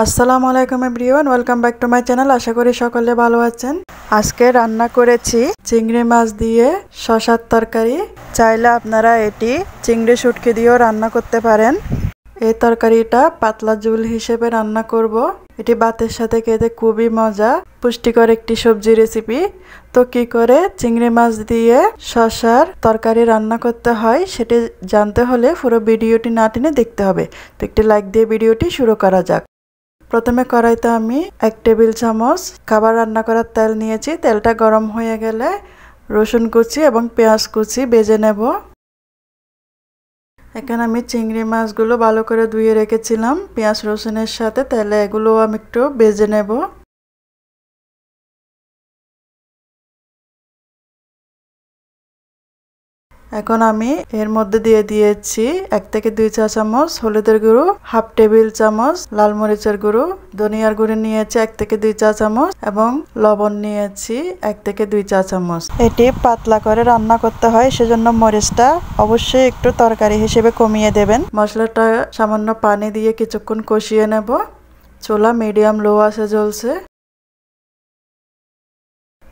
আসসালামু আলাইকুম everyone, welcome back to my channel. আশা করি সকলে ভালো আছেন। আজকে রান্না করেছি চিংড়ি মাছ দিয়ে শসার তরকারি। চাইলে আপনারা এটি চিংড়ি শুটকি দিয়েও রান্না করতে পারেন। এই তরকারিটা পাতলা ঝোল হিসেবে রান্না করব। এটি ভাতের সাথে খেতে খুবই মজা, পুষ্টিকর একটি সবজি রেসিপি। তো কি করে চিংড়ি মাছ দিয়ে শসার তরকারি রান্না করতে হয় সেটি জানতে হলে পুরো ভিডিওটি না টেনে দেখতে হবে। তো একটি লাইক দিয়ে ভিডিওটি শুরু করা যাক। প্রথমে কড়াইতে আমি 1 টেবিল চামচ খাবার রান্না করার তেল নিয়েছি। তেলটা গরম হয়ে গেলে রসুন কুচি এবং পেঁয়াজ কুচি ভেজে নেব। এখানে আমি চিংড়ি মাছগুলো ভালো করে ধুয়ে রেখেছিলাম পেঁয়াজ রসুনের সাথে। তেলে এগুলো আমি একটু ভেজে নেব। এখন আমি এর মধ্যে দিয়ে দিয়েছি 1 থেকে 2 চা চামচ হলুদের গুঁড়ো, 1/2 টেবিল চামচ লাল মরিচের গুঁড়ো, ধনিয়ার গুঁড়ো নিয়েছি 1 থেকে 2 চা চামচ এবং লবণ নিয়েছি 1 থেকে 2 চা চামচ। এটি পাতলা করে রান্না করতে হয়, সেজন্য মরিচটা অবশ্যই একটু তরকারি হিসেবে কমিয়ে দেবেন। মশলাটা সামান্য পানি দিয়ে কিছুক্ষণ কষিয়ে নেব। চুলা মিডিয়াম লো আছে জ্বলছে।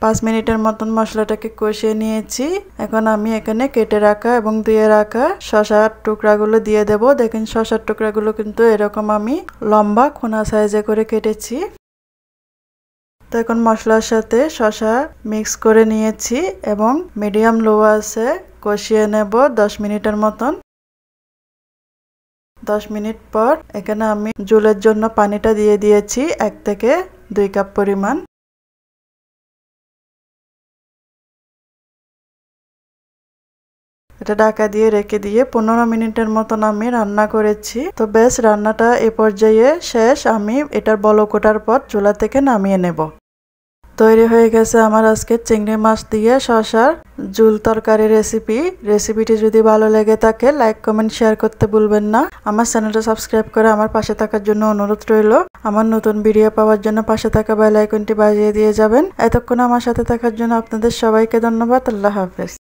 5 মিনিটের মতন মশলাটাকে কষিয়ে নিয়েছি। এখন আমি এখানে কেটে রাখা এবং ধুয়ে রাখা শসার টুকরাগুলো দিয়ে দেব। দেখেন শসার টুকরাগুলো কিন্তু এরকম আমি লম্বা কোনা সাইজে করে কেটেছি। তো এখন মশলার সাথে শসা মিক্স করে নিয়েছি এবং মিডিয়াম লো আছে কষিয়ে নেব 10 মিনিটের মতন। 10 মিনিট পর এখানে আমি ঝোলের জন্য পানিটা দিয়ে দিয়েছি 1 থেকে 2 কাপ পরিমাণ। এটা ঢাকা দিয়ে রেখে দিয়ে 15 মিনিটের মতন আমি রান্না করেছি। তো বেশ রান্নাটা এ পর্যায়ে শেষ। আমি এটার বলক ওঠার পর চুলা থেকে নামিয়ে নেব। তৈরি হয়ে গেছে আমার আজকে চিংড়ি মাছ দিয়ে শসার ঝোল তরকারি রেসিপি। রেসিপিটি যদি ভালো লেগে থাকে লাইক কমেন্ট শেয়ার করতে ভুলবেন না। আমার চ্যানেলটা সাবস্ক্রাইব করে আমার পাশে থাকার জন্য অনুরোধ রইল। আমার নতুন ভিডিও পাওয়ার জন্য পাশে থাকা বেল আইকনটি বাজিয়ে দিয়ে যাবেন। এতক্ষণ আমার সাথে থাকার জন্য আপনাদের সবাইকে ধন্যবাদ। আল্লাহ হাফেজ।